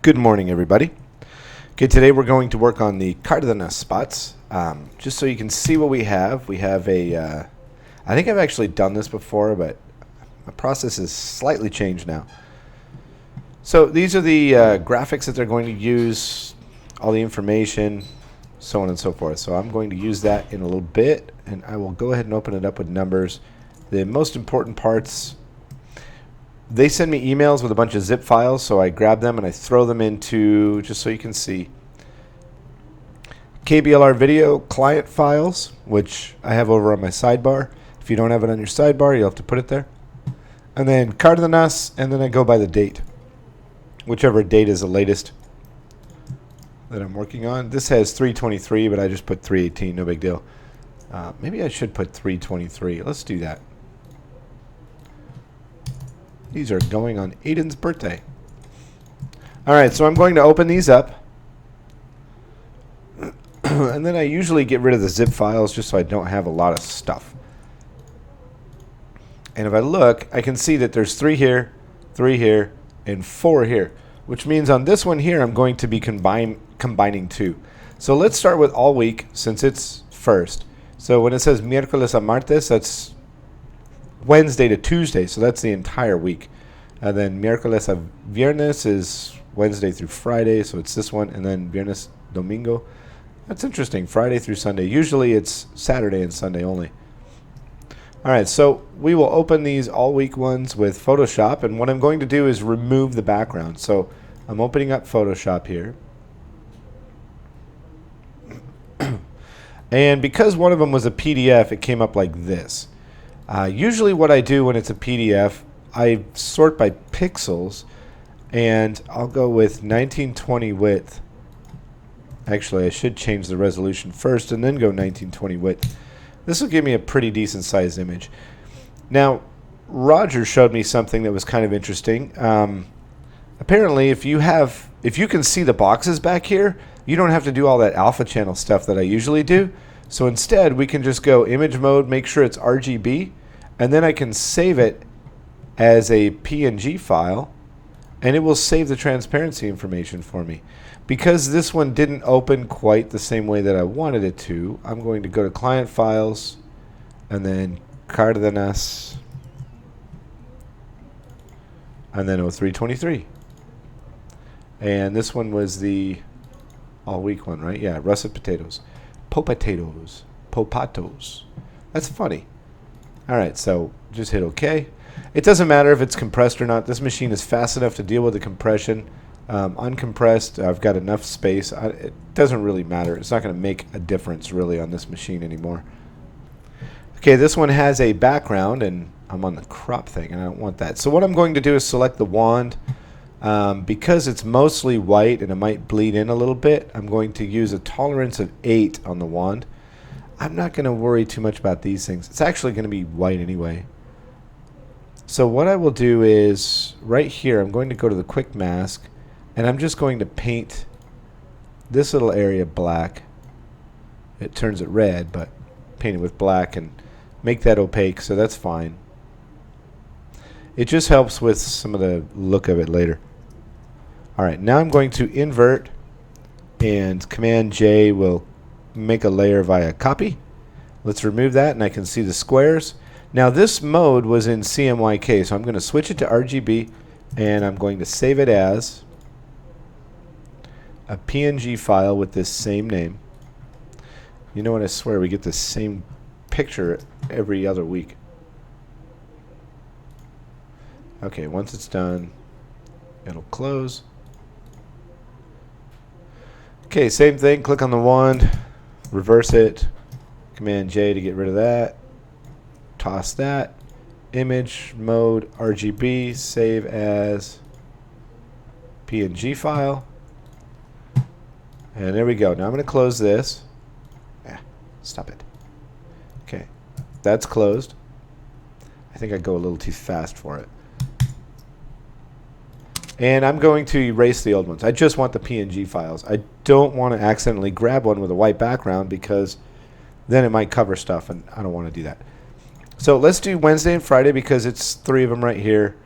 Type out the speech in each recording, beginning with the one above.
Good morning, everybody. Okay, today we're going to work on the Cardenas spots. Just so you can see what we have a, I think I've actually done this before, but my process is slightly changed now. So these are the graphics that they're going to use, all the information, so on and so forth. So I'm going to use that in a little bit, and I will go ahead and open it up with numbers. The most important parts, they send me emails with a bunch of zip files, so I grab them and I throw them into, just so you can see, KBLR video client files, which I have over on my sidebar. If you don't have it on your sidebar, you'll have to put it there. And then Cardenas, and then I go by the date, whichever date is the latest that I'm working on. This has 323, but I just put 318, no big deal. Maybe I should put 323. Let's do that. These are going on Aiden's birthday. All right, so I'm going to open these up. And then I usually get rid of the zip files just so I don't have a lot of stuff. And if I look, I can see that there's 3 here, and 4 here, which means on this one here, I'm going to be combining 2. So let's start with all week since it's first. So when it says miércoles a martes, that's Wednesday to Tuesday, so that's the entire week. And then miércoles a viernes is Wednesday through Friday, so it's this one, and then viernes domingo. That's interesting, Friday through Sunday. Usually it's Saturday and Sunday only. All right, so we will open these all week ones with Photoshop, and what I'm going to do is remove the background. So I'm opening up Photoshop here. And because one of them was a PDF, it came up like this. Usually what I do when it's a PDF, I sort by pixels, and I'll go with 1920 width. Actually, I should change the resolution first and then go 1920 width. This will give me a pretty decent sized image. Now, Roger showed me something that was kind of interesting. Apparently, if you can see the boxes back here, you don't have to do all that alpha channel stuff that I usually do. So instead, we can just go image mode, make sure it's RGB, and then I can save it as a PNG file, and it will save the transparency information for me. Because this one didn't open quite the same way that I wanted it to, I'm going to go to Client Files, and then Cardenas, and then 0323. And this one was the all-week one, right? Yeah, russet potatoes. Potatoes. Popatos. That's funny. All right, so just hit OK. It doesn't matter if it's compressed or not. This machine is fast enough to deal with the compression. Uncompressed, I've got enough space. It doesn't really matter. It's not going to make a difference really on this machine anymore. Okay, this one has a background, and I'm on the crop thing, and I don't want that. So what I'm going to do is select the wand. Because it's mostly white and it might bleed in a little bit, I'm going to use a tolerance of 8 on the wand. I'm not going to worry too much about these things. It's actually going to be white anyway. So what I will do is, right here, I'm going to go to the quick mask, and I'm just going to paint this little area black. It turns it red, but paint it with black and make that opaque, so that's fine. It just helps with some of the look of it later. Alright, now I'm going to invert, and Command J will make a layer via copy. Let's remove that, and I can see the squares. Now this mode was in CMYK, so I'm going to switch it to RGB, and I'm going to save it as a PNG file with this same name. You know what, I swear we get the same picture every other week. Okay, once it's done, it'll close. Okay, same thing, click on the wand, reverse it, Command J to get rid of that, toss that, image mode RGB, save as PNG file, and there we go. Now I'm going to close this. Stop it. Okay, that's closed. I think I go a little too fast for it. And I'm going to erase the old ones. I just want the PNG files. I don't want to accidentally grab one with a white background because then it might cover stuff, and I don't want to do that. So let's do Wednesday and Friday because it's 3 of them right here.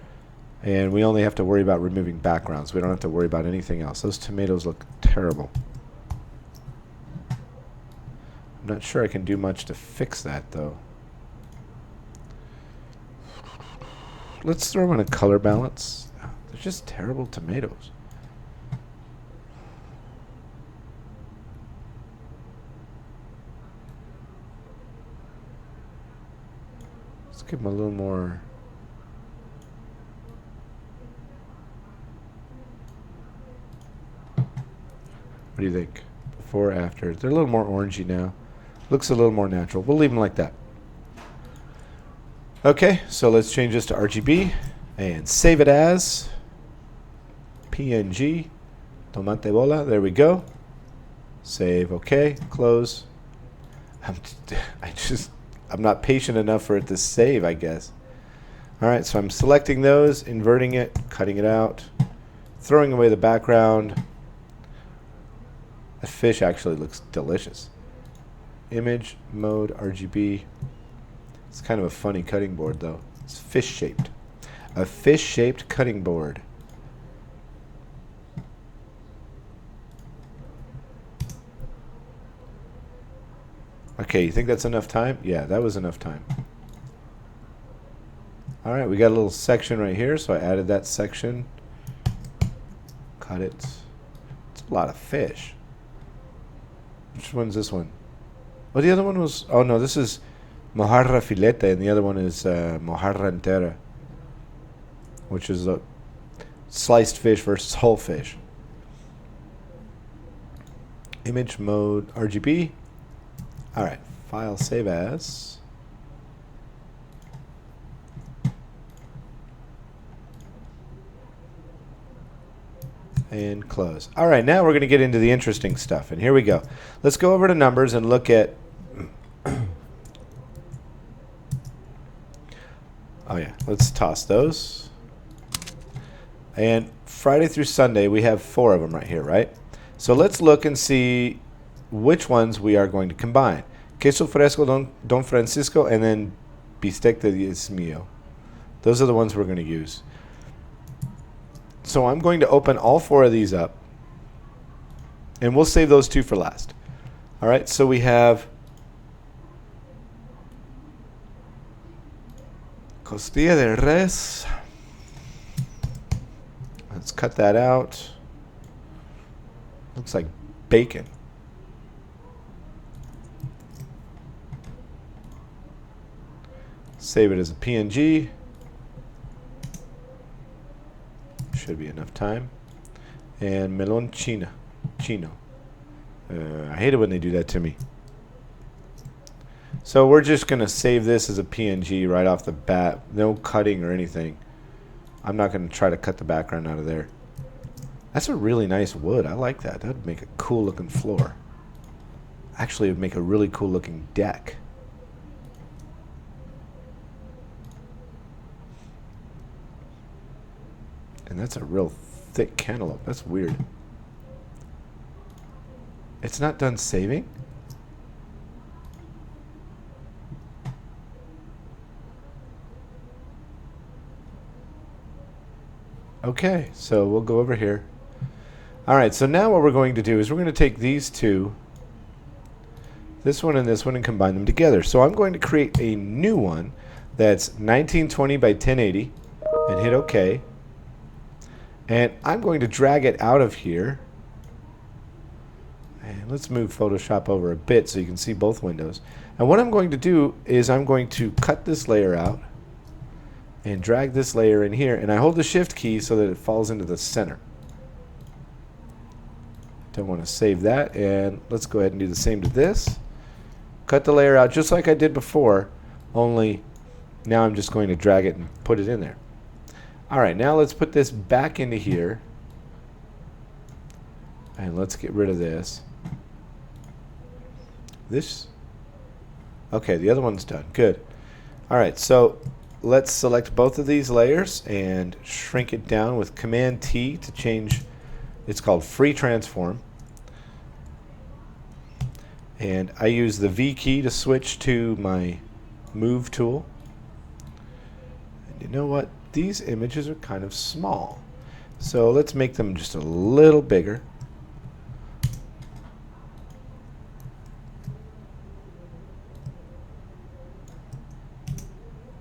And we only have to worry about removing backgrounds. We don't have to worry about anything else. Those tomatoes look terrible. I'm not sure I can do much to fix that, though. Let's throw in a color balance. They're just terrible tomatoes. Let's give them a little more. What do you think? Before, after. They're a little more orangey now. Looks a little more natural. We'll leave them like that. Okay, so let's change this to RGB and save it as PNG. Tomate bola. There we go. Save. Okay. Close. I'm not patient enough for it to save, I guess. All right, so I'm selecting those, inverting it, cutting it out, throwing away the background. That fish actually looks delicious. Image, mode, RGB. It's kind of a funny cutting board, though. It's fish-shaped. A fish-shaped cutting board. Okay, you think that's enough time? Yeah, that was enough time. All right, we got a little section right here, so I added that section. Cut it. It's a lot of fish. Which one's this one? Oh, the other one was... Oh, no, this is mojarra filete, and the other one is mojarra entera, which is a sliced fish versus whole fish. Image mode RGB. All right, file save as. And close. All right, now we're going to get into the interesting stuff, and here we go. Let's go over to numbers and look at. Oh yeah, let's toss those. And Friday through Sunday, we have 4 of them right here, right? So let's look and see which ones we are going to combine. Queso fresco Don Francisco and then bistec de Dios mío. Those are the ones we're going to use. So I'm going to open all 4 of these up, and we'll save those 2 for last. All right, so we have costilla de res. Let's cut that out. Looks like bacon. Save it as a PNG. Should be enough time. And melon chino. I hate it when they do that to me. So we're just going to save this as a PNG right off the bat. No cutting or anything. I'm not going to try to cut the background out of there. That's a really nice wood. I like that. That would make a cool looking floor. Actually, it would make a really cool looking deck. And that's a real thick cantaloupe. That's weird. It's not done saving? Okay, so we'll go over here. All right, so now what we're going to do is we're going to take these 2, this one, and combine them together. So I'm going to create a new one that's 1920 by 1080 and hit OK. And I'm going to drag it out of here. And let's move Photoshop over a bit so you can see both windows. And what I'm going to do is I'm going to cut this layer out and drag this layer in here. And I hold the Shift key so that it falls into the center. Don't want to save that. And let's go ahead and do the same to this. Cut the layer out just like I did before, only now I'm just going to drag it and put it in there. All right, now let's put this back into here. And let's get rid of this. Okay, the other one's done. Good. All right, so let's select both of these layers and shrink it down with Command T to change. It's called Free Transform. And I use the V key to switch to my Move tool. And you know what? these images are kind of small. So let's make them just a little bigger.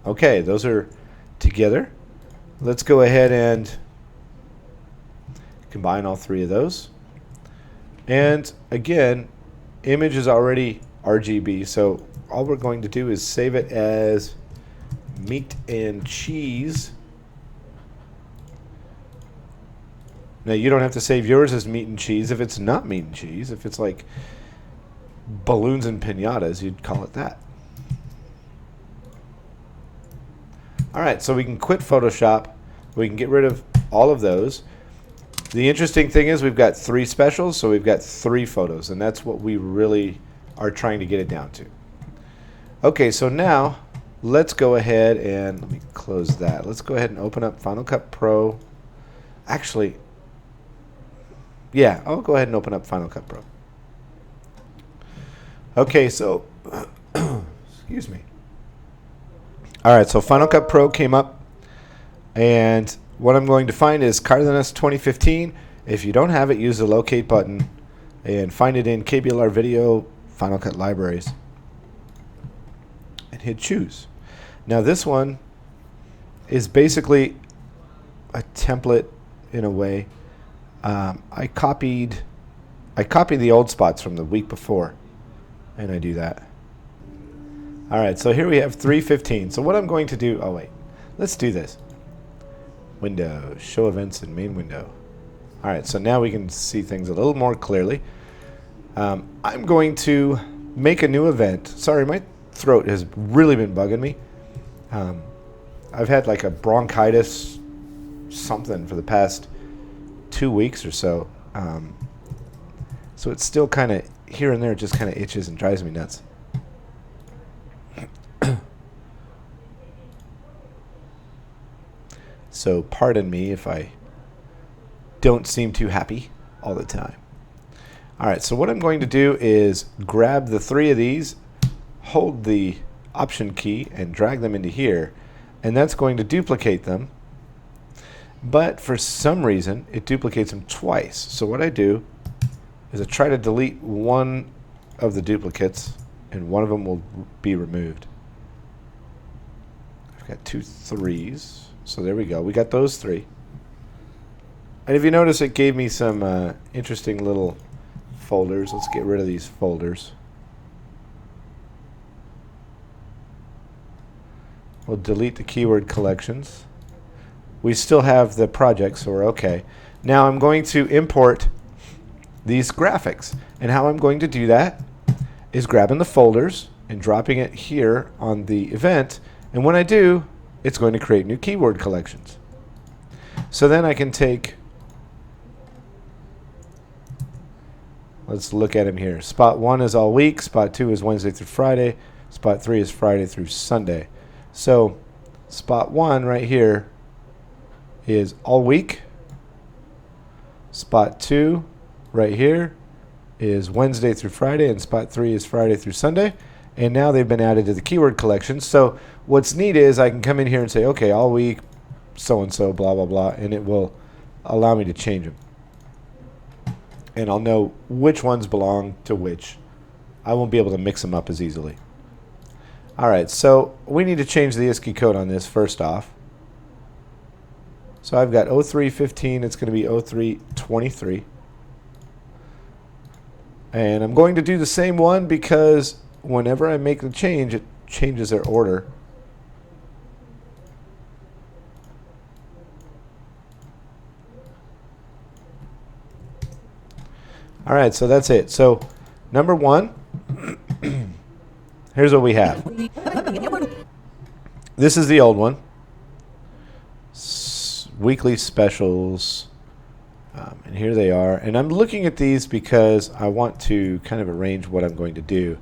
Okay, those are together. Let's go ahead and combine all three of those. And again, image is already RGB, so all we're going to do is save it as meat and cheese. Now, you don't have to save yours as meat and cheese if it's not meat and cheese. If it's like balloons and piñatas, you'd call it that. All right, so we can quit Photoshop. We can get rid of all of those. The interesting thing is we've got 3 specials, so we've got 3 photos, and that's what we really are trying to get it down to. Okay, so now let's go ahead and let me close that. Let's go ahead and open up Final Cut Pro. Actually, yeah, I'll go ahead and open up Final Cut Pro. Okay, so excuse me. All right, so Final Cut Pro came up, and what I'm going to find is Cardenas 2015. If you don't have it, use the locate button and find it in KBLR Video Final Cut Libraries and hit choose. Now this one is basically a template in a way. I copied the old spots from the week before, and I do that. All right, so here we have 315. So what I'm going to do, oh wait, let's do this. Window, show events in main window. All right, so now we can see things a little more clearly. I'm going to make a new event. Sorry, my throat has really been bugging me. I've had like a bronchitis something for the past 2 weeks or so. So it's still kind of here and there, it just kind of itches and drives me nuts. So pardon me if I don't seem too happy all the time. All right, so what I'm going to do is grab the 3 of these, hold the Option key, and drag them into here. And that's going to duplicate them. But for some reason, it duplicates them twice. So what I do is I try to delete one of the duplicates, and one of them will be removed. I've got 2 3s. So there we go. We got those 3. And if you notice, it gave me some interesting little folders. Let's get rid of these folders. We'll delete the keyword collections. We still have the project, so we're okay. Now I'm going to import these graphics. And how I'm going to do that is grabbing the folders and dropping it here on the event. And when I do, it's going to create new keyword collections. So then I can take, let's look at them here. Spot 1 is all week, spot 2 is Wednesday through Friday, spot 3 is Friday through Sunday. So spot 1 right here is all week. Spot 2 right here is Wednesday through Friday, and spot 3 is Friday through Sunday. And now they've been added to the keyword collection. So what's neat is I can come in here and say, okay, all week, so-and-so, blah, blah, blah, and it will allow me to change them. And I'll know which ones belong to which. I won't be able to mix them up as easily. All right, so we need to change the ISKI code on this first off. So I've got 0315, it's going to be 0323. And I'm going to do the same one because whenever I make the change, it changes their order. All right, so that's it. So number 1, here's what we have. This is the old one. Weekly specials. And here they are. And I'm looking at these because I want to kind of arrange what I'm going to do.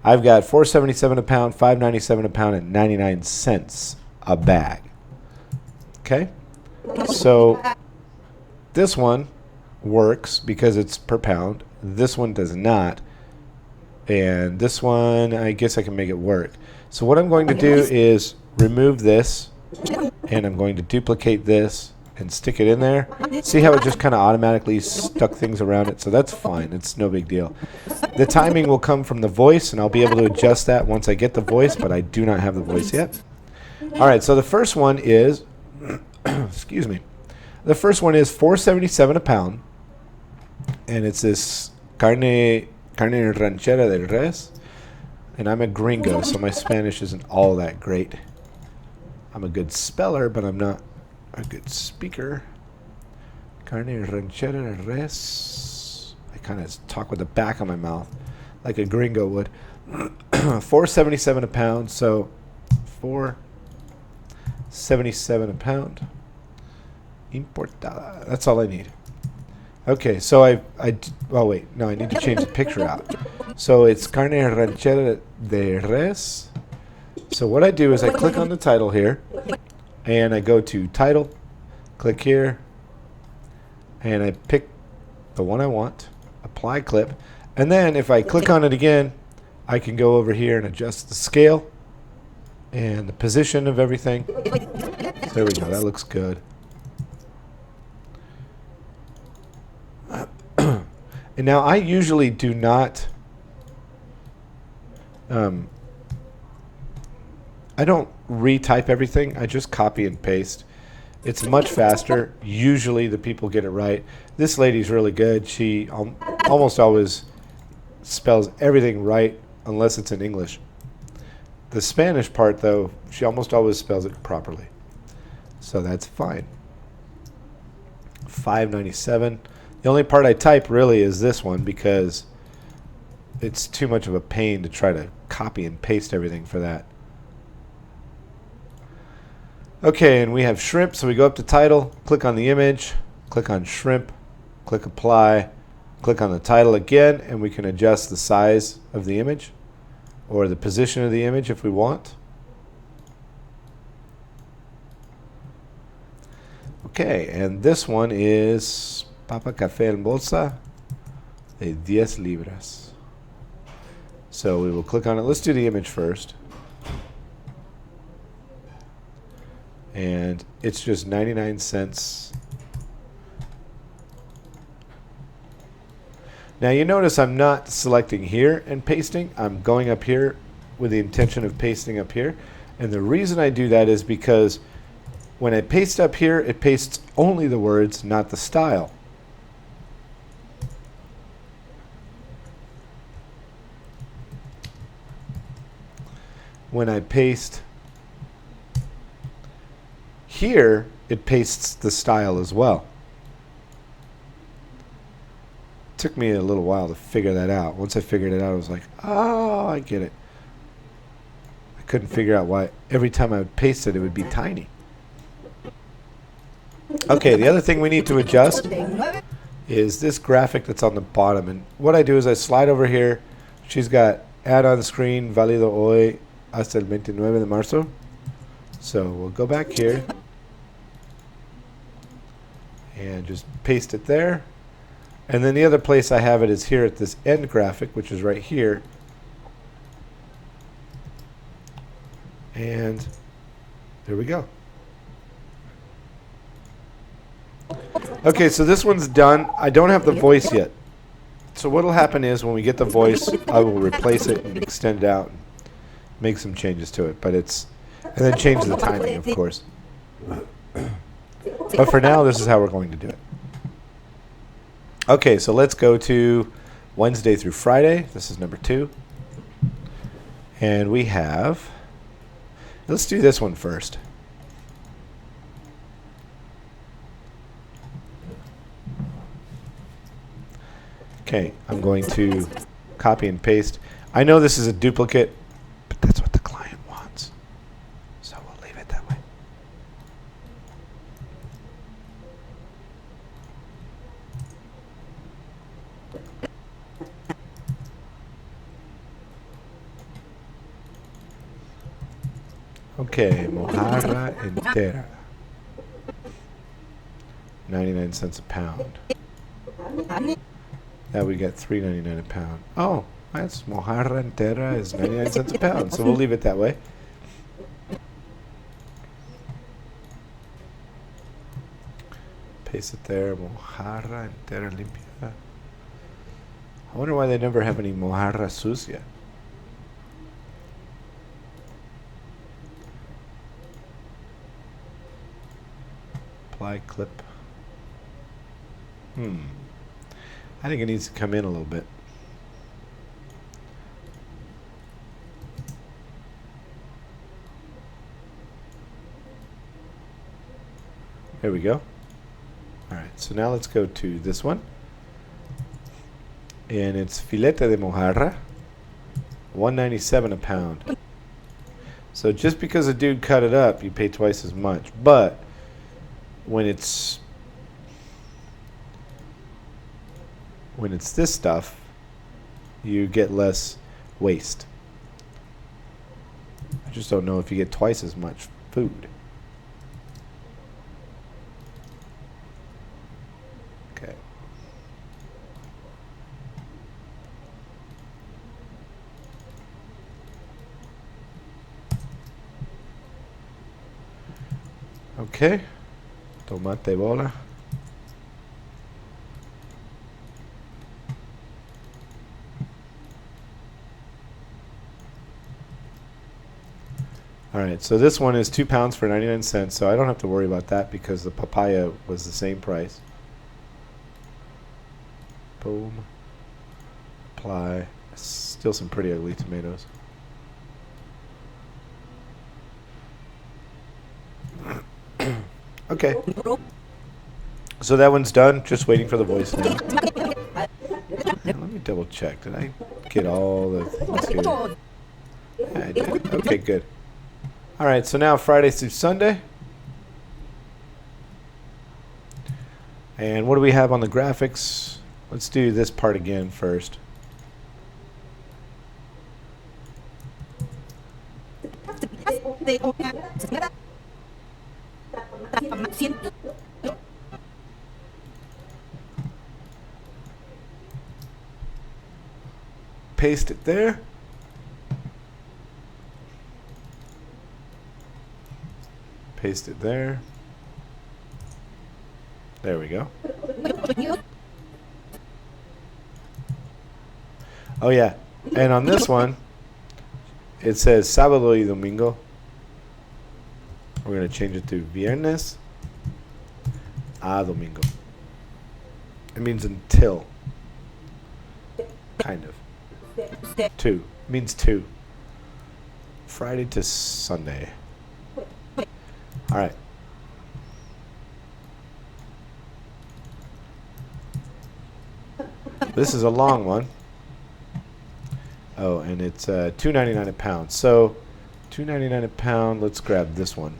I've got $4.77 a pound, $5.97 a pound, and 99 cents a bag. Okay? So this one works because it's per pound. This one does not. And this one, I guess I can make it work. So what I'm going to do is remove this. And I'm going to duplicate this and stick it in there. See how it just kind of automatically stuck things around it? So that's fine. It's no big deal. The timing will come from the voice, and I'll be able to adjust that once I get the voice, but I do not have the voice yet. All right, so the first one is, excuse me, the first one is $4.77 a pound, and it's this carne ranchera de res, and I'm a gringo, so my Spanish isn't all that great. I'm a good speller, but I'm not a good speaker. Carne ranchera de res. I kind of talk with the back of my mouth, like a gringo would. $4.77 a pound, so $4.77 a pound. Importada. That's all I need. Okay, so oh wait, no, I need to change the picture out. So it's carne ranchera de res. So what I do is I click on the title here, and I go to title, click here, and I pick the one I want, apply clip, and then if I click on it again, I can go over here and adjust the scale and the position of everything. So there we go, that looks good. And now I usually do not, I don't retype everything. I just copy and paste. It's much faster. Usually the people get it right. This lady's really good. She almost always spells everything right unless it's in English. The Spanish part, though, she almost always spells it properly. So that's fine. $5.97. The only part I type really is this one because it's too much of a pain to try to copy and paste everything for that. Okay, and we have shrimp, so we go up to title, click on the image, click on shrimp, click apply, click on the title again, and we can adjust the size of the image or the position of the image if we want. Okay, and this one is Papa Café en Bolsa de 10 libras. So we will click on it. Let's do the image first. And it's just 99 cents. Now you notice I'm not selecting here and pasting. I'm going up here with the intention of pasting up here. And the reason I do that is because when I paste up here, it pastes only the words, not the style. When I paste here, it pastes the style as well. Took me a little while to figure that out. Once I figured it out, I was like, oh, I get it. I couldn't figure out why every time I would paste it, it would be tiny. Okay, the other thing we need to adjust is this graphic that's on the bottom. And what I do is I slide over here. She's got add on screen, válido hoy hasta el 29 de marzo. So we'll go back here and just paste it there. And then the other place I have it is here at this end graphic, which is right here. And there we go. Okay, so this one's done. I don't have the voice yet. So what will happen is when we get the voice, I will replace it and extend it out and make some changes to it. And then change the timing, of course. But for now, this is how we're going to do it. Okay, so let's go to Wednesday through Friday. This is number 2. And we have, let's do this one first. Okay, I'm going to copy and paste. I know this is a duplicate, but that's what the client wants. So we'll leave it that way. Okay, mojarra entera. 99 cents a pound. Now we got $3.99 a pound. Oh, that's mojarra entera is 99 cents a pound. So we'll leave it that way. Paste it there. Mojarra entera limpia. I wonder why they never have any mojarra sucia. Apply clip. I think it needs to come in a little bit. There we go. Alright, so now let's go to this one. And it's filete de mojarra. $1.97 a pound. So just because a dude cut it up, you pay twice as much. But when it's this stuff, you get less waste. I just don't know if you get twice as much food. Okay. Okay. Tomate bola. Alright, so this one is 2 pounds for 99 cents, so I don't have to worry about that because the papaya was the same price. Boom. Apply. Still some pretty ugly tomatoes. Okay. So that one's done. Just waiting for the voice now. Let me double check. Did I get all the things here? Yeah, I did. Okay, good. Alright, so now Friday through Sunday. And what do we have on the graphics? Let's do this part again first. Paste it there. Paste it there. There we go. Oh yeah, and on this one, it says sábado y domingo. We're going to change it to viernes a domingo. It means until. Kind of. Two. It means two. Friday to Sunday. Alright. This is a long one. Oh, and it's $2.99 a pound. So, $2.99 a pound. Let's grab this one.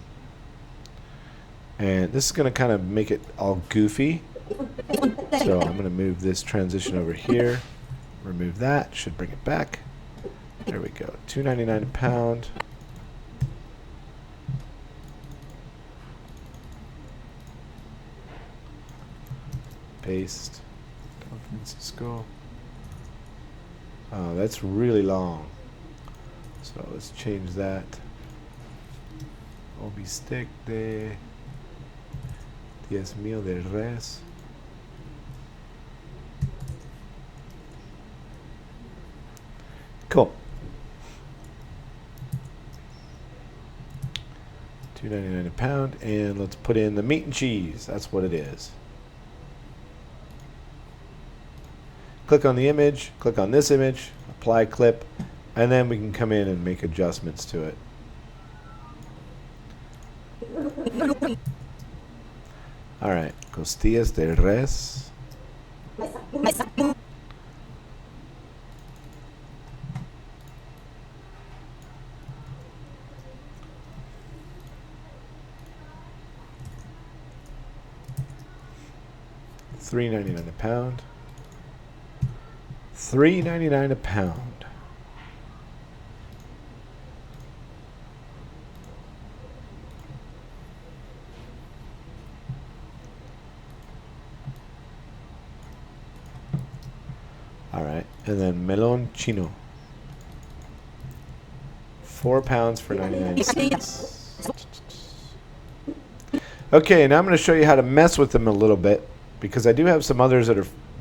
And this is going to kind of make it all goofy. So I'm going to move this transition over here. Remove that. Should bring it back. There we go. $2.99 a pound. Paste. Don Francisco. Oh, that's really long. So let's change that. Bistec de 10,000 de res. Cool. $2.99 a pound, and let's put in the meat and cheese. That's what it is. Click on the image, click on this image, apply clip, and then we can come in and make adjustments to it. Alright, costillas de res. $3.99 a pound. $3.99 a pound. All right, and then melon chino. 4 pounds for 99 cents. Okay, now I'm going to show you how to mess with them a little bit, because I do have some others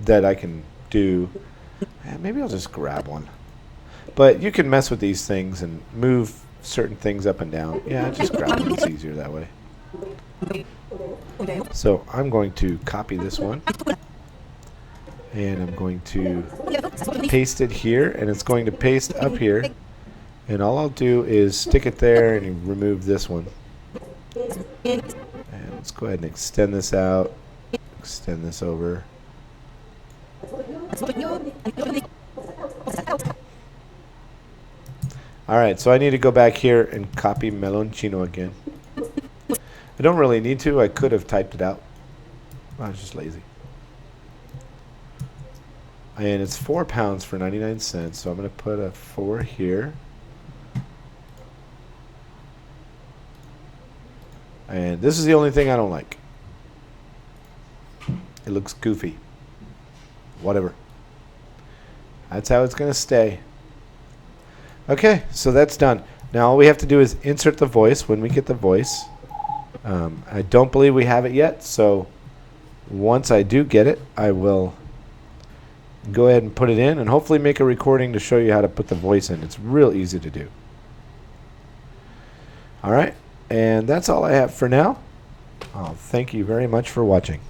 that I can do. Maybe I'll just grab one. But you can mess with these things and move certain things up and down. Yeah, just grab them. It's easier that way. So I'm going to copy this one. And I'm going to paste it here. And it's going to paste up here. And all I'll do is stick it there and remove this one. And let's go ahead and extend this out. Extend this over. Alright, so I need to go back here and copy Meloncino again. I don't really need to. I could have typed it out. I was just lazy. And it's 4 pounds for 99 cents, so I'm going to put a 4 here. And this is the only thing I don't like. It looks goofy. Whatever. That's how it's going to stay. Okay, so that's done. Now all we have to do is insert the voice when we get the voice. I don't believe we have it yet, so once I do get it, I will go ahead and put it in and hopefully make a recording to show you how to put the voice in. It's real easy to do. Alright, and that's all I have for now. Thank you very much for watching.